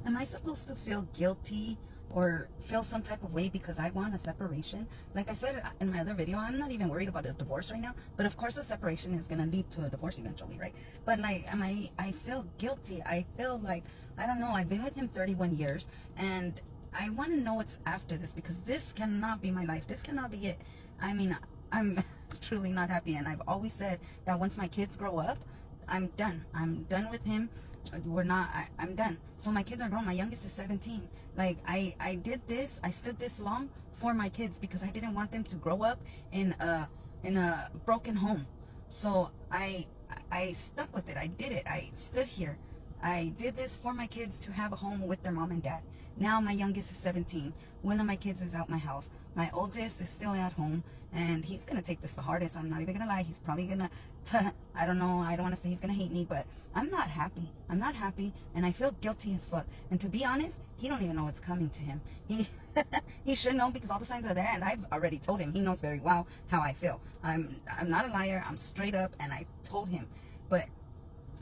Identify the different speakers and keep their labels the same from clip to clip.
Speaker 1: am I supposed to feel guilty or feel some type of way because I want a separation? Like I said in my other video, I'm not even worried about a divorce right now, but of course a separation is going to lead to a divorce eventually, right? But like, I feel guilty. I feel like, I don't know, I've been with him 31 years, and I want to know what's after this, because this cannot be my life. This cannot be it. I mean, I'm truly not happy, and I've always said that once my kids grow up, I'm done. I'm done with him. I'm done. So my kids are grown. My youngest is 17. Like, I did this, I stood this long for my kids because I didn't want them to grow up in a broken home. So I stuck with it. I did it. I stood here. I did this for my kids to have a home with their mom and dad. Now my youngest is 17. One of my kids is out my house. My oldest is still at home, and he's going to take this the hardest. I'm not even going to lie. He's probably going to, I don't know, I don't want to say he's going to hate me, but I'm not happy. I'm not happy, and I feel guilty as fuck. And to be honest, he don't even know what's coming to him. He should know, because all the signs are there, and I've already told him. He knows very well how I feel. I'm not a liar. I'm straight up, and I told him. But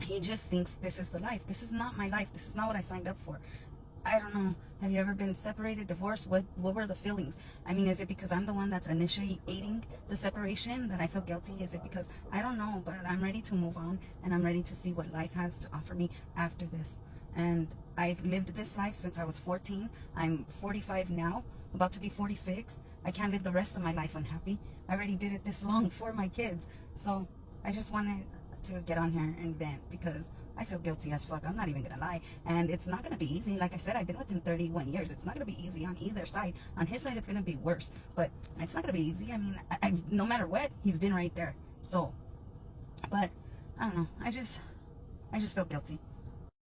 Speaker 1: he just thinks this is the life. This is not my life. This is not what I signed up for. I don't know. Have you ever been separated, divorced? What were the feelings? I mean, is it because I'm the one that's initiating the separation that I feel guilty? Is it because, I don't know, but I'm ready to move on, and I'm ready to see what life has to offer me after this. And I've lived this life since I was 14. I'm 45 now, about to be 46. I can't live the rest of my life unhappy. I already did it this long for my kids. So I just wanted to get on here and vent, because I feel guilty as fuck. I'm not even gonna lie. And it's not gonna be easy. Like I said, I've been with him 31 years. It's not gonna be easy on either side. On his side, it's gonna be worse. But it's not gonna be easy. I mean, no matter what, he's been right there. So, but I don't know. I just feel guilty.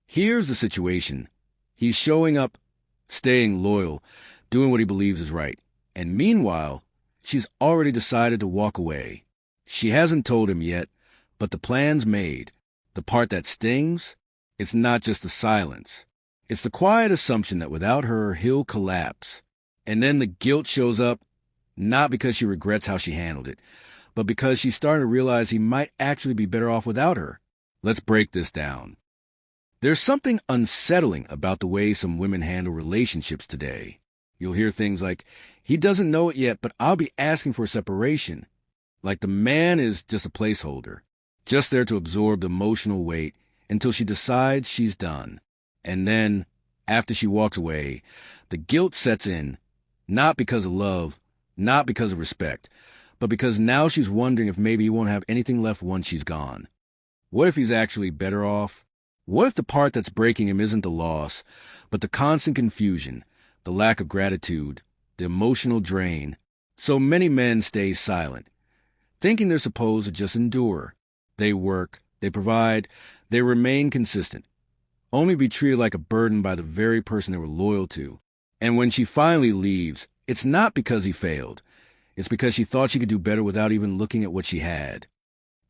Speaker 2: Here's the situation. He's showing up, staying loyal, doing what he believes is right. And meanwhile, she's already decided to walk away. She hasn't told him yet, but the plan's made. The part that stings, it's not just the silence. It's the quiet assumption that without her, he'll collapse. And then the guilt shows up, not because she regrets how she handled it, but because she's starting to realize he might actually be better off without her. Let's break this down. There's something unsettling about the way some women handle relationships today. You'll hear things like, he doesn't know it yet, but I'll be asking for a separation. Like the man is just a placeholder, just there to absorb the emotional weight until she decides she's done. And then, after she walks away, the guilt sets in, not because of love, not because of respect, but because now she's wondering if maybe he won't have anything left once she's gone. What if he's actually better off? What if the part that's breaking him isn't the loss, but the constant confusion, the lack of gratitude, the emotional drain? So many men stay silent, thinking they're supposed to just endure. They work, they provide, they remain consistent, only be treated like a burden by the very person they were loyal to. And when she finally leaves, it's not because he failed. It's because she thought she could do better without even looking at what she had.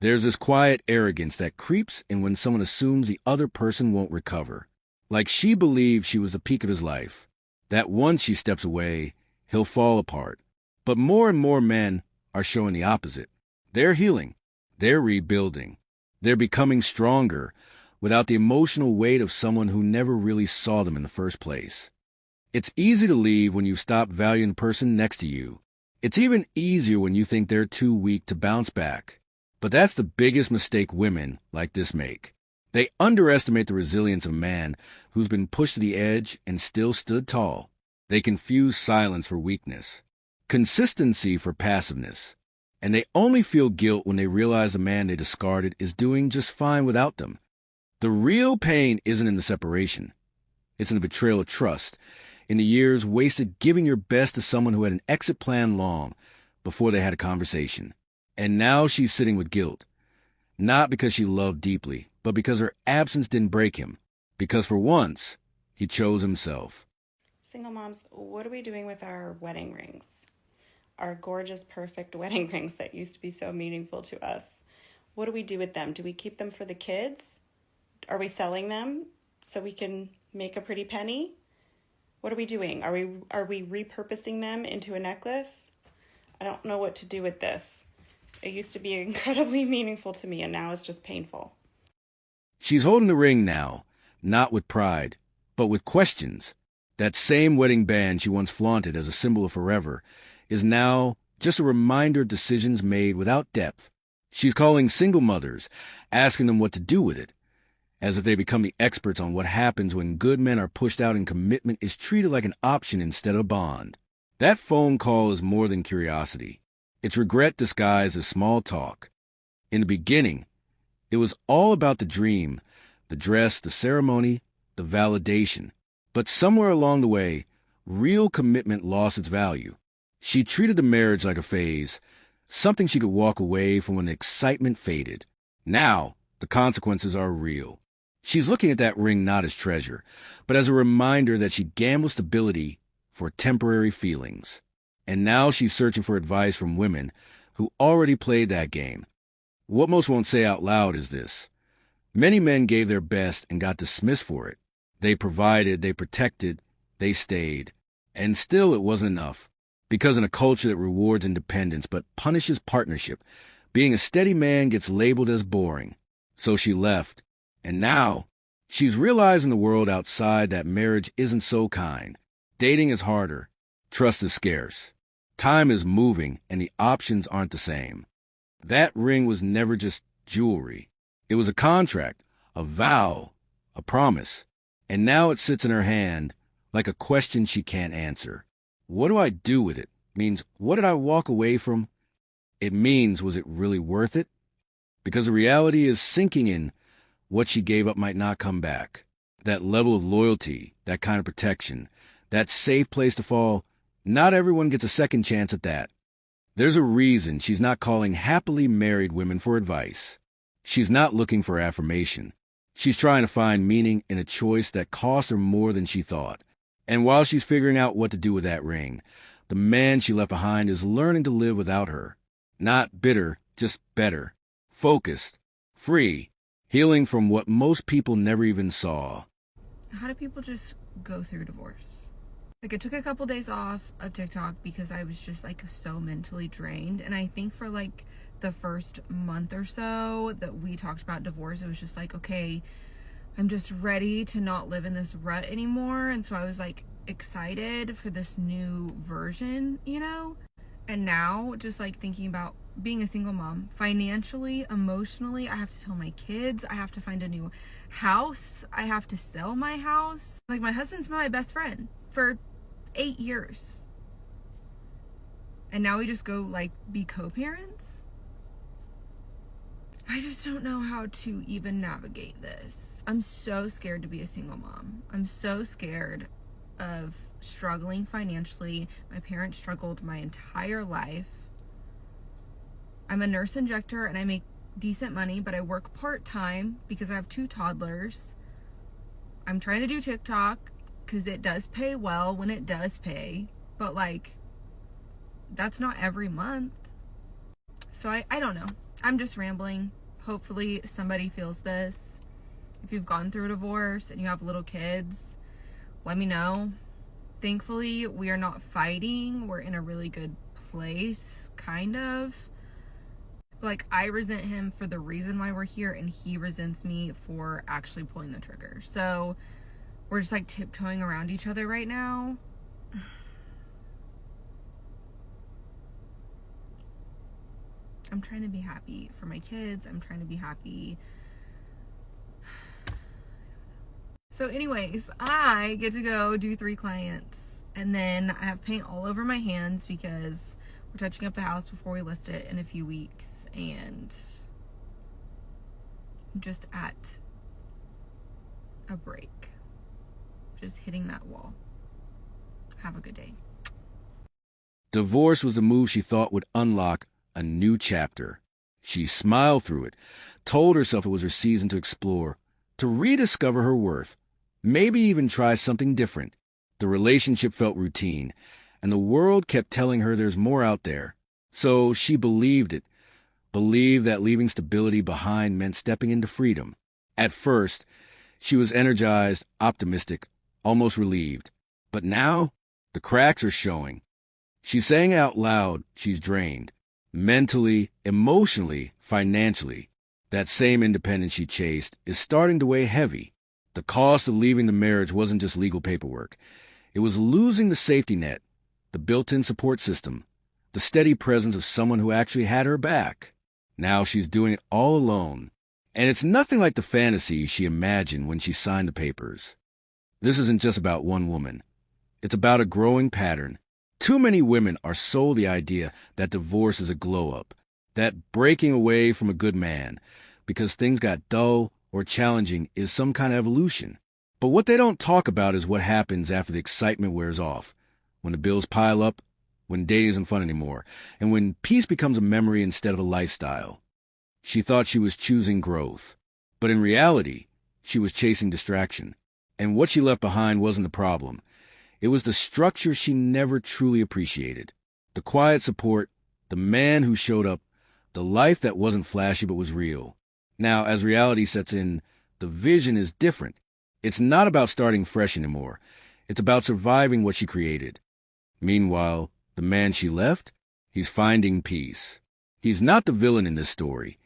Speaker 2: There's this quiet arrogance that creeps in when someone assumes the other person won't recover. Like she believed she was the peak of his life, that once she steps away, he'll fall apart. But more and more men are showing the opposite. They're healing. They're rebuilding. They're becoming stronger without the emotional weight of someone who never really saw them in the first place. It's easy to leave when you stop valuing the person next to you. It's even easier when you think they're too weak to bounce back. But that's the biggest mistake women like this make. They underestimate the resilience of a man who's been pushed to the edge and still stood tall. They confuse silence for weakness, consistency for passiveness. And they only feel guilt when they realize the man they discarded is doing just fine without them. The real pain isn't in the separation. It's in the betrayal of trust, in the years wasted giving your best to someone who had an exit plan long before they had a conversation. And now she's sitting with guilt, not because she loved deeply, but because her absence didn't break him. Because for once, he chose himself.
Speaker 3: Single moms, what are we doing with our wedding rings? Our gorgeous, perfect wedding rings that used to be so meaningful to us. What do we do with them? Do we keep them for the kids? Are we selling them so we can make a pretty penny? What are we doing? Are we repurposing them into a necklace? I don't know what to do with this. It used to be incredibly meaningful to me, and now it's just painful.
Speaker 2: She's holding the ring now, not with pride, but with questions. That same wedding band she once flaunted as a symbol of forever is now just a reminder of decisions made without depth. She's calling single mothers, asking them what to do with it, as if they become the experts on what happens when good men are pushed out and commitment is treated like an option instead of a bond. That phone call is more than curiosity. It's regret disguised as small talk. In the beginning, it was all about the dream, the dress, the ceremony, the validation. But somewhere along the way, real commitment lost its value. She treated the marriage like a phase, something she could walk away from when the excitement faded. Now, the consequences are real. She's looking at that ring not as treasure, but as a reminder that she gambled stability for temporary feelings. And now she's searching for advice from women who already played that game. What most won't say out loud is this: many men gave their best and got dismissed for it. They provided, they protected, they stayed. And still it wasn't enough. Because in a culture that rewards independence but punishes partnership, being a steady man gets labeled as boring. So she left. And now, she's realizing the world outside that marriage isn't so kind. Dating is harder. Trust is scarce. Time is moving, and the options aren't the same. That ring was never just jewelry. It was a contract, a vow, a promise. And now it sits in her hand like a question she can't answer. What do I do with it? Means, what did I walk away from? It means, was it really worth it? Because the reality is sinking in. What she gave up might not come back. That level of loyalty, that kind of protection, that safe place to fall, not everyone gets a second chance at that. There's a reason she's not calling happily married women for advice. She's not looking for affirmation. She's trying to find meaning in a choice that cost her more than she thought. And while she's figuring out what to do with that ring, the man she left behind is learning to live without her. Not bitter, just better. Focused. Free. Healing from what most people never even saw.
Speaker 4: How do people just go through divorce? Like, I took a couple days off of TikTok because I was just like so mentally drained. And I think for like the first month or so that we talked about divorce, it was just like, okay, I'm just ready to not live in this rut anymore. And so I was like excited for this new version, you know? And now just like thinking about being a single mom, financially, emotionally, I have to tell my kids, I have to find a new house, I have to sell my house. Like, my husband's been my best friend for 8 years. And now we just go like be co-parents. I just don't know how to even navigate this. I'm so scared to be a single mom. I'm so scared of struggling financially. My parents struggled my entire life. I'm a nurse injector and I make decent money, but I work part-time because I have 2 toddlers. I'm trying to do TikTok because it does pay well when it does pay, but like, that's not every month. So I don't know. I'm just rambling. Hopefully somebody feels this. If you've gone through a divorce and you have little kids, let me know. Thankfully, we are not fighting. We're in a really good place, kind of. Like, I resent him for the reason why we're here, and he resents me for actually pulling the trigger. So we're just like tiptoeing around each other right now. I'm trying to be happy for my kids. I'm trying to be happy. So anyways, I get to go do 3 clients, and then I have paint all over my hands because we're touching up the house before we list it in a few weeks, and I'm just at a break, just hitting that wall. Have a good day.
Speaker 2: Divorce was the move she thought would unlock a new chapter. She smiled through it, told herself it was her season to explore, to rediscover her worth, maybe even try something different. The relationship felt routine, and the world kept telling her there's more out there. So she believed it, believed that leaving stability behind meant stepping into freedom. At first, she was energized, optimistic, almost relieved. But now, the cracks are showing. She's saying out loud she's drained. Mentally, emotionally, financially. That same independence she chased is starting to weigh heavy. The cost of leaving the marriage wasn't just legal paperwork. It was losing the safety net, the built-in support system, the steady presence of someone who actually had her back. Now she's doing it all alone. And it's nothing like the fantasy she imagined when she signed the papers. This isn't just about one woman. It's about a growing pattern. Too many women are sold the idea that divorce is a glow-up, that breaking away from a good man because things got dull or challenging is some kind of evolution. But what they don't talk about is what happens after the excitement wears off, when the bills pile up, when dating isn't fun anymore, and when peace becomes a memory instead of a lifestyle. She thought she was choosing growth, but in reality, she was chasing distraction. And what she left behind wasn't the problem. It was the structure she never truly appreciated. The quiet support, the man who showed up, the life that wasn't flashy but was real. Now, as reality sets in, the vision is different. It's not about starting fresh anymore. It's about surviving what she created. Meanwhile, the man she left, he's finding peace. He's not the villain in this story.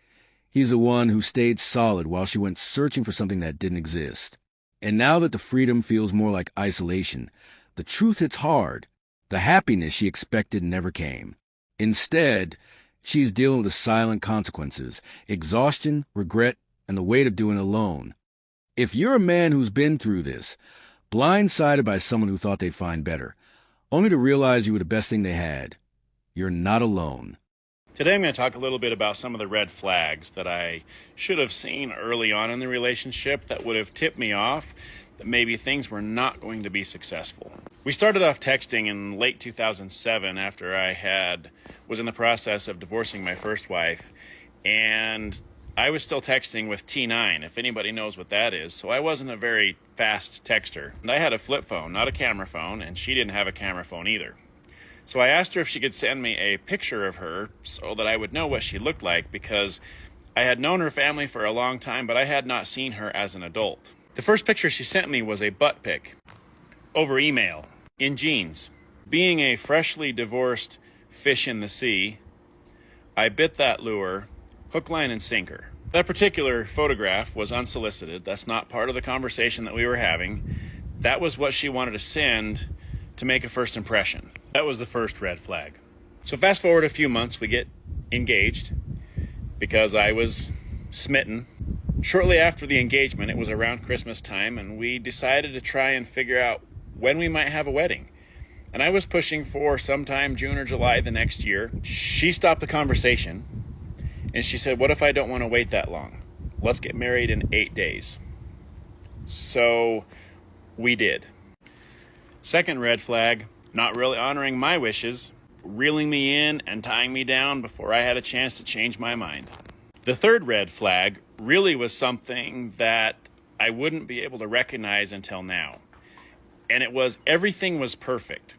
Speaker 2: He's the one who stayed solid while she went searching for something that didn't exist. And now that the freedom feels more like isolation, the truth hits hard. The happiness she expected never came. Instead, she's dealing with the silent consequences, exhaustion, regret, and the weight of doing it alone. If you're a man who's been through this, blindsided by someone who thought they'd find better, only to realize you were the best thing they had, you're not alone.
Speaker 5: Today I'm going to talk a little bit about some of the red flags that I should have seen early on in the relationship that would have tipped me off that maybe things were not going to be successful. We started off texting in late 2007 after I was in the process of divorcing my first wife, and I was still texting with T9, if anybody knows what that is, so I wasn't a very fast texter. And I had a flip phone, not a camera phone, and she didn't have a camera phone either. So I asked her if she could send me a picture of her so that I would know what she looked like, because I had known her family for a long time, but I had not seen her as an adult. The first picture she sent me was a butt pic over email, in jeans. Being a freshly divorced fish in the sea, I bit that lure, hook, line, and sinker. That particular photograph was unsolicited. That's not part of the conversation that we were having. That was what she wanted to send to make a first impression. That was the first red flag. So fast forward a few months, we get engaged because I was smitten. Shortly after the engagement, it was around Christmas time, and we decided to try and figure out when we might have a wedding. And I was pushing for sometime June or July the next year. She stopped the conversation, and she said, "What if I don't want to wait that long? Let's get married in 8 days." So we did. Second red flag, not really honoring my wishes, reeling me in and tying me down before I had a chance to change my mind. The third red flag really was something that I wouldn't be able to recognize until now. And it was everything was perfect.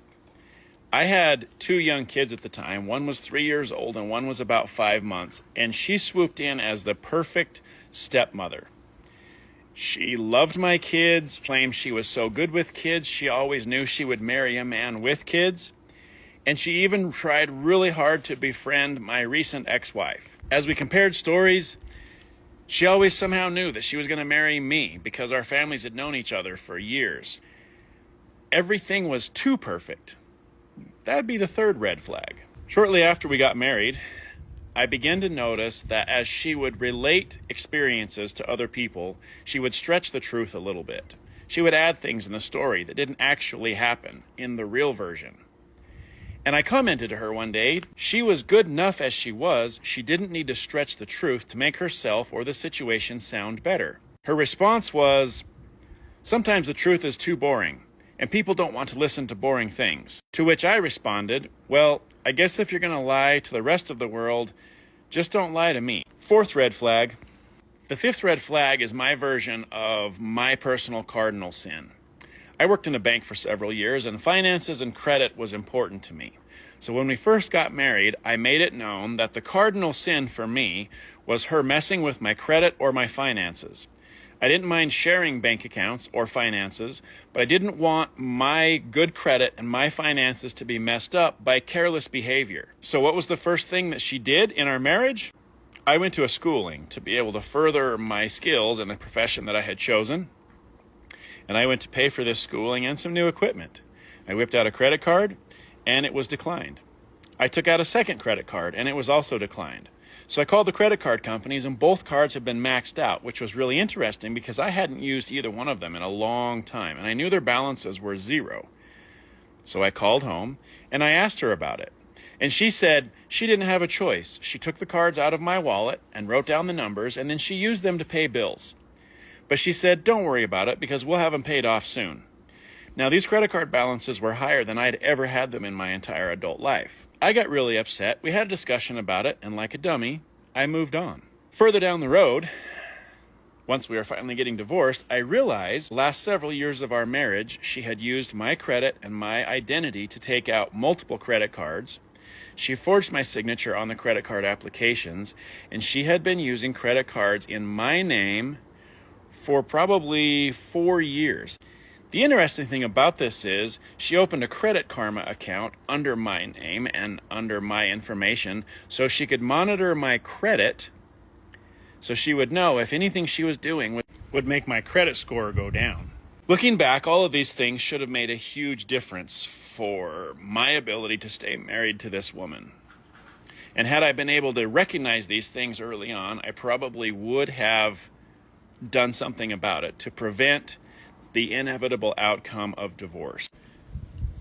Speaker 5: I had 2 young kids at the time. One was 3 years old and one was about 5 months. And she swooped in as the perfect stepmother. She loved my kids, claimed she was so good with kids, she always knew she would marry a man with kids. And she even tried really hard to befriend my recent ex-wife. As we compared stories, she always somehow knew that she was going to marry me because our families had known each other for years. Everything was too perfect. That'd be the third red flag. Shortly after we got married, I began to notice that as she would relate experiences to other people, she would stretch the truth a little bit. She would add things in the story that didn't actually happen in the real version. And I commented to her one day, she was good enough as she was. She didn't need to stretch the truth to make herself or the situation sound better. Her response was, "Sometimes the truth is too boring, and people don't want to listen to boring things." To which I responded, "Well, I guess if you're going to lie to the rest of the world, just don't lie to me." Fourth red flag. The fifth red flag is my version of my personal cardinal sin. I worked in a bank for several years, and finances and credit was important to me. So when we first got married, I made it known that the cardinal sin for me was her messing with my credit or my finances. I didn't mind sharing bank accounts or finances, but I didn't want my good credit and my finances to be messed up by careless behavior. So what was the first thing that she did in our marriage? I went to a schooling to be able to further my skills in the profession that I had chosen. and I went to pay for this schooling and some new equipment. I whipped out a credit card, and it was declined. I took out a second credit card, and it was also declined. So I called the credit card companies, and both cards had been maxed out, which was really interesting because I hadn't used either one of them in a long time, and I knew their balances were zero. So I called home, and I asked her about it. And she said she didn't have a choice. She took the cards out of my wallet and wrote down the numbers, and then she used them to pay bills. But she said, don't worry about it because we'll have them paid off soon. Now, these credit card balances were higher than I'd ever had them in my entire adult life. I got really upset. We had a discussion about it, and like a dummy, I moved on. Further down the road, once we were finally getting divorced, I realized the last several years of our marriage, she had used my credit and my identity to take out multiple credit cards. She forged my signature on the credit card applications, and she had been using credit cards in my name for probably 4 years. The interesting thing about this is she opened a Credit Karma account under my name and under my information so she could monitor my credit, so she would know if anything she was doing would make my credit score go down. Looking back, all of these things should have made a huge difference for my ability to stay married to this woman. And had I been able to recognize these things early on, I probably would have done something about it to prevent the inevitable outcome of divorce.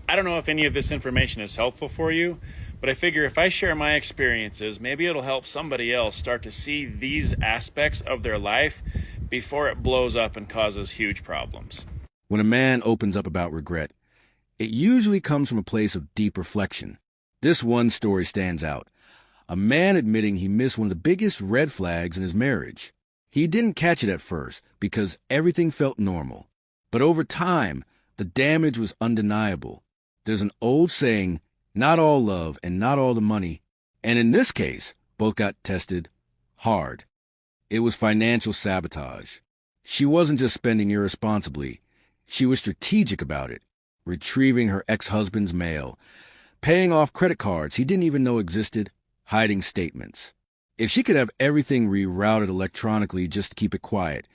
Speaker 5: I don't know if any of this information is helpful for you, but I figure if I share my experiences, maybe it'll help somebody else start to see these aspects of their life before it blows up and causes huge problems.
Speaker 2: When a man opens up about regret, it usually comes from a place of deep reflection. This one story stands out. A man admitting he missed one of the biggest red flags in his marriage. He didn't catch it at first because everything felt normal. But over time, the damage was undeniable. There's an old saying, not all love and not all the money. And in this case, both got tested hard. It was financial sabotage. She wasn't just spending irresponsibly. She was strategic about it, retrieving her ex-husband's mail, paying off credit cards he didn't even know existed, hiding statements. If she could have everything rerouted electronically just to keep it quiet,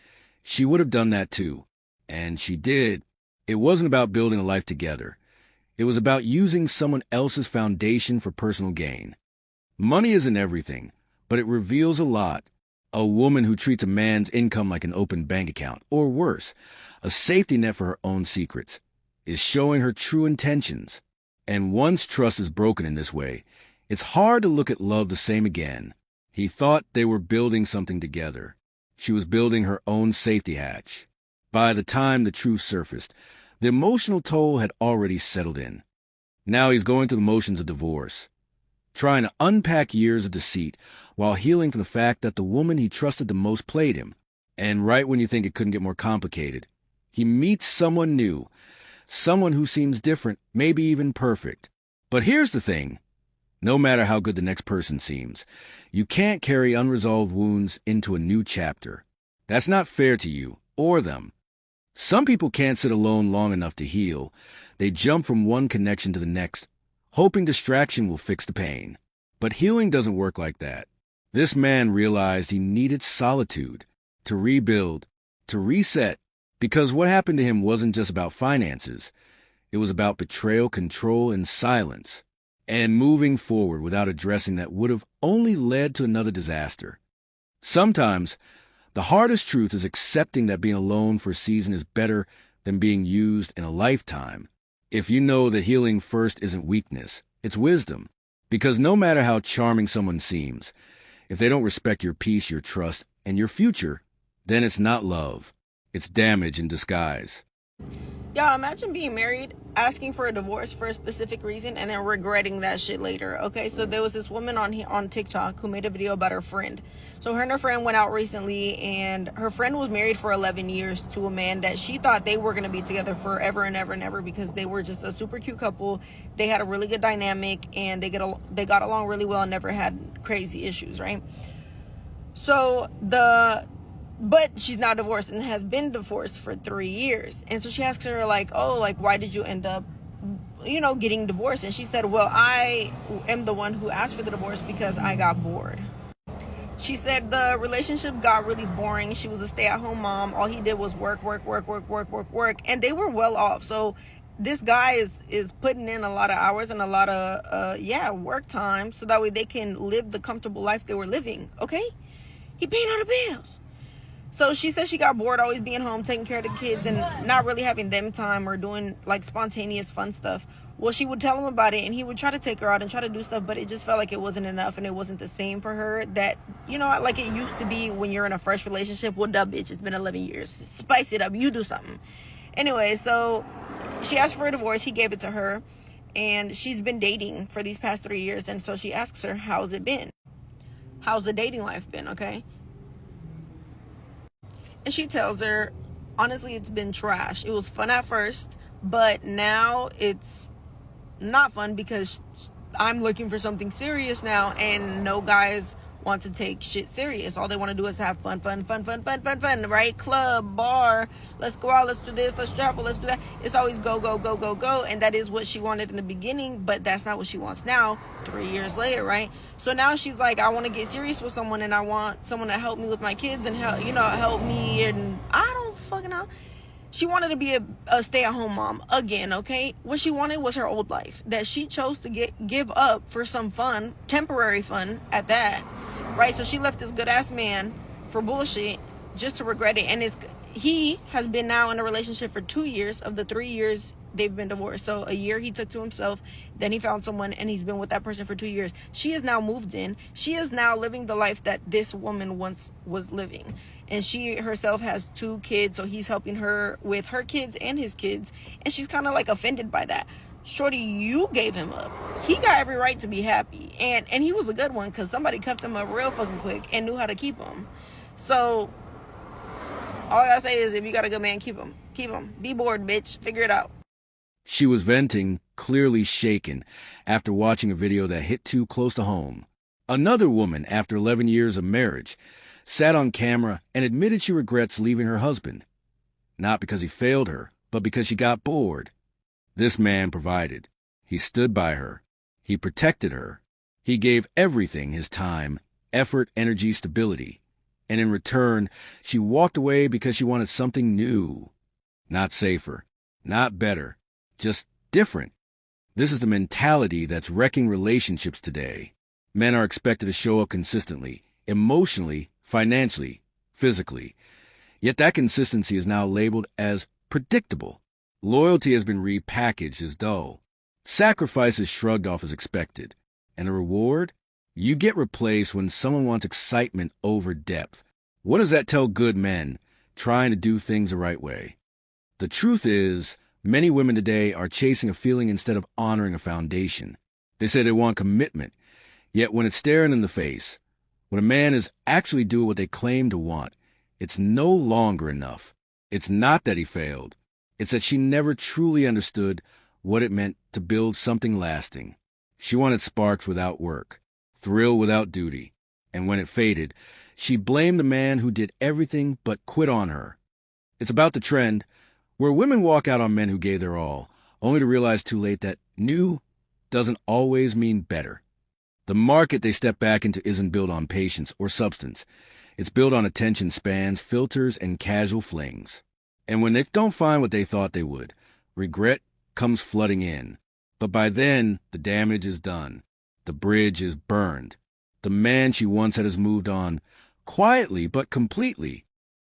Speaker 2: she would have done that too. And she did. It wasn't about building a life together. It was about using someone else's foundation for personal gain. Money isn't everything, but it reveals a lot. A woman who treats a man's income like an open bank account, or worse, a safety net for her own secrets, is showing her true intentions. And once trust is broken in this way, it's hard to look at love the same again. He thought they were building something together. She was building her own safety hatch. By the time the truth surfaced, the emotional toll had already settled in. Now he's going through the motions of divorce, trying to unpack years of deceit while healing from the fact that the woman he trusted the most played him. And right when you think it couldn't get more complicated, he meets someone new, someone who seems different, maybe even perfect. But here's the thing. No matter how good the next person seems, you can't carry unresolved wounds into a new chapter. That's not fair to you or them. Some people can't sit alone long enough to heal. They jump from one connection to the next, hoping distraction will fix the pain. But healing doesn't work like that. This man realized he needed solitude to rebuild, to reset, because what happened to him wasn't just about finances. It was about betrayal, control, and silence, and moving forward without addressing that would have only led to another disaster. Sometimes, the hardest truth is accepting that being alone for a season is better than being used in a lifetime. If you know that healing first isn't weakness, it's wisdom. Because no matter how charming someone seems, if they don't respect your peace, your trust, and your future, then it's not love. It's damage in disguise.
Speaker 4: Y'all, imagine being married, asking for a divorce for a specific reason, and then regretting that shit later. Okay, so there was this woman on TikTok who made a video about her friend. So her and her friend went out recently, and her friend was married for 11 years to a man that she thought they were going to be together forever and ever and ever because they were just a super cute couple. They had a really good dynamic, and they got along really well and never had crazy issues, right? But she's now divorced and has been divorced for 3 years. And so she asks her, why did you end up, getting divorced? And she said, well, I am the one who asked for the divorce because I got bored. She said the relationship got really boring. She was a stay-at-home mom. All he did was work, and they were well off. So this guy is putting in a lot of hours and a lot of work time, so that way they can live the comfortable life they were living. Okay, he paying all the bills. So she said she got bored always being home, taking care of the kids, and not really having them time or doing like spontaneous fun stuff. Well, she would tell him about it, and he would try to take her out and try to do stuff, but it just felt like it wasn't enough, and it wasn't the same for her that, you know, like it used to be when you're in a fresh relationship. Well, duh, bitch, it's been 11 years. Spice it up. You do something. Anyway, so she asked for a divorce. He gave it to her, and she's been dating for these past 3 years, and so she asks her, how's it been? How's the dating life been, okay? And she tells her, honestly, it's been trash. It was fun at first, but now it's not fun because I'm looking for something serious now, and no guys want to take shit serious. All they want to do is have fun, right? Club, bar, let's go out, let's do this, let's travel, let's do that. It's always go, and that is what she wanted in the beginning, but that's not what she wants now, 3 years later, right? So now she's like, I want to get serious with someone, and I want someone to help me with my kids and help me, and I don't fucking know. She wanted to be a stay-at-home mom again, okay? What she wanted was her old life that she chose to give up for some fun, temporary fun at that, right? So she left this good-ass man for bullshit just to regret it. And he has been now in a relationship for 2 years of the 3 years they've been divorced. So a year he took to himself, then he found someone, and he's been with that person for 2 years. She is now moved in. She is now living the life that this woman once was living. And she herself has 2 kids, so he's helping her with her kids and his kids. And she's kind of like offended by that. Shorty, you gave him up. He got every right to be happy. And he was a good one because somebody cuffed him up real fucking quick and knew how to keep him. So all I gotta say is, if you got a good man, keep him. Keep him. Be bored, bitch. Figure it out.
Speaker 2: She was venting, clearly shaken, after watching a video that hit too close to home. Another woman, after 11 years of marriage, sat on camera and admitted she regrets leaving her husband. Not because he failed her, but because she got bored. This man provided. He stood by her. He protected her. He gave everything, his time, effort, energy, stability. And in return, she walked away because she wanted something new. Not safer, not better, just different. This is the mentality that's wrecking relationships today. Men are expected to show up consistently, emotionally, financially, physically. Yet that consistency is now labeled as predictable. Loyalty has been repackaged as dull. Sacrifice is shrugged off as expected. And the reward? You get replaced when someone wants excitement over depth. What does that tell good men trying to do things the right way? The truth is, many women today are chasing a feeling instead of honoring a foundation. They say they want commitment, yet when it's staring in the face, when a man is actually doing what they claim to want, it's no longer enough. It's not that he failed. It's that she never truly understood what it meant to build something lasting. She wanted sparks without work, thrill without duty. And when it faded, she blamed the man who did everything but quit on her. It's about the trend where women walk out on men who gave their all, only to realize too late that new doesn't always mean better. The market they step back into isn't built on patience or substance. It's built on attention spans, filters, and casual flings. And when they don't find what they thought they would, regret comes flooding in. But by then, the damage is done. The bridge is burned. The man she once had has moved on, quietly but completely.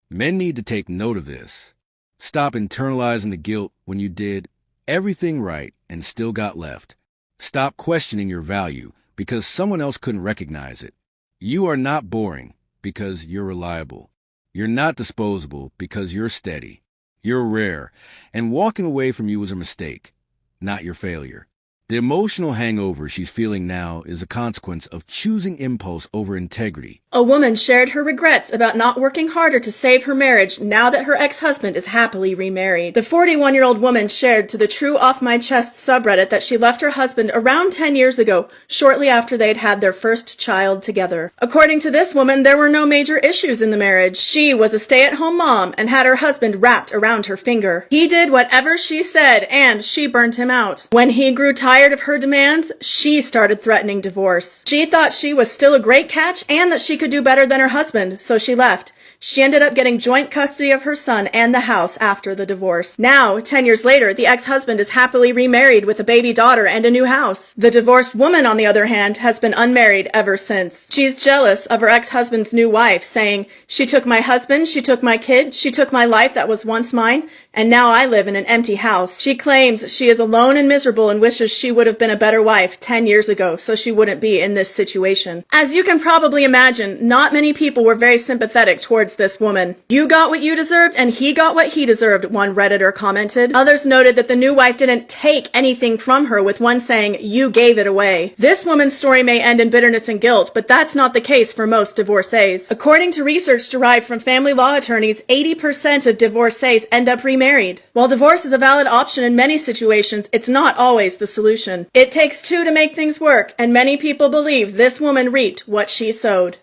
Speaker 2: Men need to take note of this. Stop internalizing the guilt when you did everything right and still got left. Stop questioning your value because someone else couldn't recognize it. You are not boring because you're reliable. You're not disposable because you're steady. You're rare, and walking away from you was a mistake, not your failure. The emotional hangover she's feeling now is a consequence of choosing impulse over integrity.
Speaker 6: A woman shared her regrets about not working harder to save her marriage now that her ex-husband is happily remarried. The 41-year-old woman shared to the True Off My Chest subreddit that she left her husband around 10 years ago, shortly after they'd had their first child together. According to this woman, there were no major issues in the marriage. She was a stay-at-home mom and had her husband wrapped around her finger. He did whatever she said, and she burned him out. When he grew tired Tired of her demands, she started threatening divorce. She thought she was still a great catch and that she could do better than her husband, so she left. She ended up getting joint custody of her son and the house after the divorce. Now, 10 years later, the ex-husband is happily remarried with a baby daughter and a new house. The divorced woman, on the other hand, has been unmarried ever since. She's jealous of her ex-husband's new wife, saying, "She took my husband, she took my kid, she took my life that was once mine, and now I live in an empty house." She claims she is alone and miserable and wishes she would have been a better wife 10 years ago so she wouldn't be in this situation. As you can probably imagine, not many people were very sympathetic towards this woman. "You got what you deserved and he got what he deserved," one Redditor commented. Others noted that the new wife didn't take anything from her, with one saying, "You gave it away." This woman's story may end in bitterness and guilt, but that's not the case for most divorcees. According to research derived from family law attorneys, 80% of divorcees end up remarried. While divorce is a valid option in many situations, it's not always the solution. It takes two to make things work, and many people believe this woman reaped what she sowed.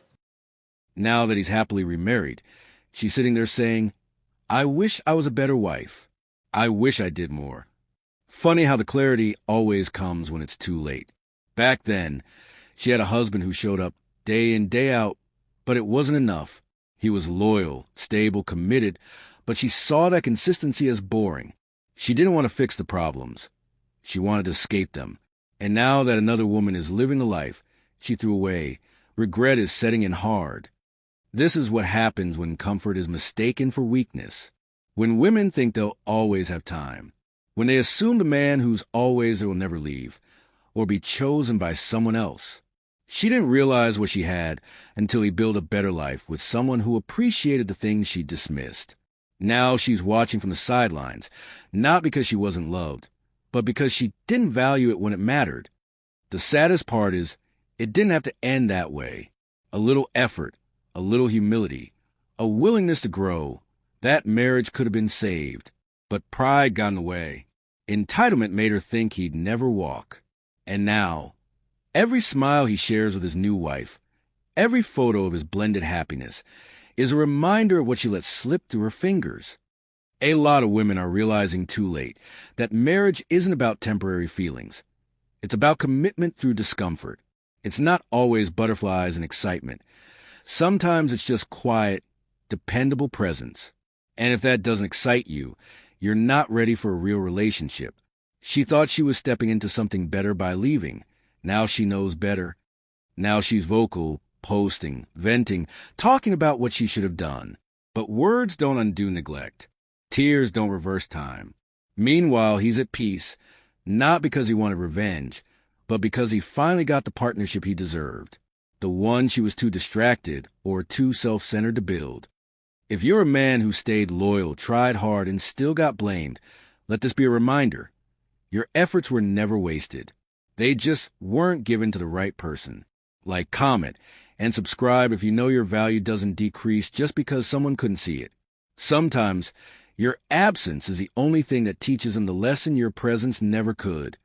Speaker 2: Now that he's happily remarried, she's sitting there saying, "I wish I was a better wife. I wish I did more." Funny how the clarity always comes when it's too late. Back then, she had a husband who showed up day in, day out, but it wasn't enough. He was loyal, stable, committed, but she saw that consistency as boring. She didn't want to fix the problems. She wanted to escape them. And now that another woman is living the life she threw away, regret is setting in hard. This is what happens when comfort is mistaken for weakness. When women think they'll always have time. When they assume the man who's always there will never leave, or be chosen by someone else. She didn't realize what she had until he built a better life with someone who appreciated the things she dismissed. Now she's watching from the sidelines, not because she wasn't loved, but because she didn't value it when it mattered. The saddest part is, it didn't have to end that way. A little effort, a little humility, a willingness to grow, that marriage could have been saved. But pride got in the way. Entitlement made her think he'd never walk. And now, every smile he shares with his new wife, every photo of his blended happiness, is a reminder of what she let slip through her fingers. A lot of women are realizing too late that marriage isn't about temporary feelings. It's about commitment through discomfort. It's not always butterflies and excitement. Sometimes it's just quiet, dependable presence. And if that doesn't excite you, you're not ready for a real relationship. She thought she was stepping into something better by leaving. Now she knows better. Now she's vocal, posting, venting, talking about what she should have done. But words don't undo neglect. Tears don't reverse time. Meanwhile, he's at peace, not because he wanted revenge, but because he finally got the partnership he deserved. The one she was too distracted or too self-centered to build. If you're a man who stayed loyal, tried hard, and still got blamed, let this be a reminder. Your efforts were never wasted. They just weren't given to the right person. Like, comment, and subscribe if you know your value doesn't decrease just because someone couldn't see it. Sometimes, your absence is the only thing that teaches them the lesson your presence never could.